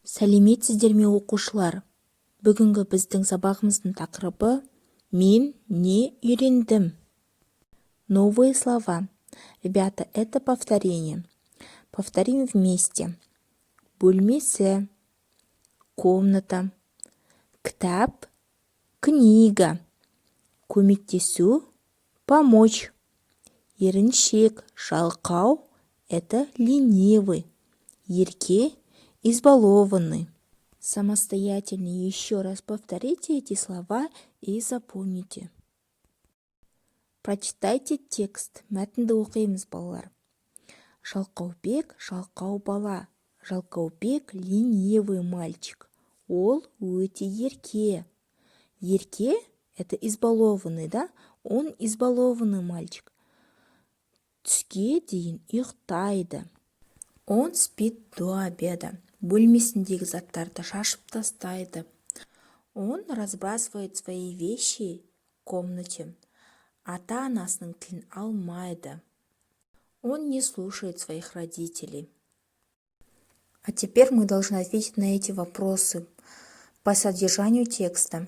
Сәлеметсіздер ме оқушылар? Бүгінгі біздің сабағымыздың тақырыбы «Мен не үйрендім?» Новые слова. Ребята, это повторение. Повторим вместе. Бөлмесі, комната, кітап, книга, көмектесу, помочь. Еріншек, жалқау – это ленивый. Ерке – избалованный. Самостоятельно еще раз повторите эти слова и запомните. Прочитайте текст. Мәтінді оқимыз, балалар. Жалқаубек – жалқау бала. Жалқаубек – ленивый мальчик. Ол өте ерке. Ерке – это избалованный, да? Он избалованный мальчик. Түске дейін ұйықтайды. Он спит до обеда. Бөлмесіндегі заттарды шашып тастайды. Он разбрасывает свои вещи в комнате. Ата-анасының тілін алмайды. Он не слушает своих родителей. А теперь мы должны ответить на эти вопросы по содержанию текста.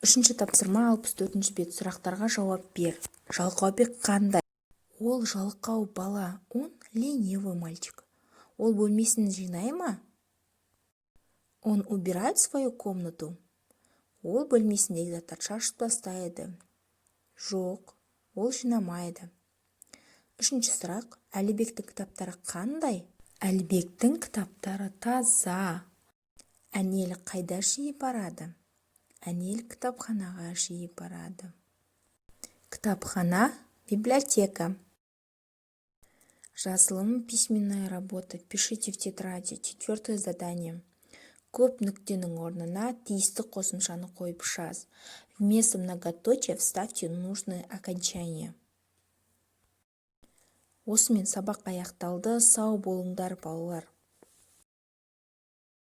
Үшінші тапсырма 64-ші бет. Сұрақтарға жауап бер. Жалқаубек қандай? Ол жалқау бала. Он ленивый мальчик. Ол бөлмесін жинай ма? Он убирает свою комнату? Ол бөлмесіндегі заттарды шашып тастайды. Жоқ, ол жинамайды. Үшінші сұрақ. Әлібектің кітаптары қандай? Әлібектің кітаптары таза. Әнел қайда жиі барады? Әнел кітапханаға жиі барады. Кітапхана, библиотека. Жазылым, письменная работа. Пишите в тетради. 4-е задание. Көп нүктенің орнына тиісті қосымшаны қойып жаз. Вместо многоточия вставьте нужное окончание. Осымен сабақ аяқталды. Сау болыңдар, балалар.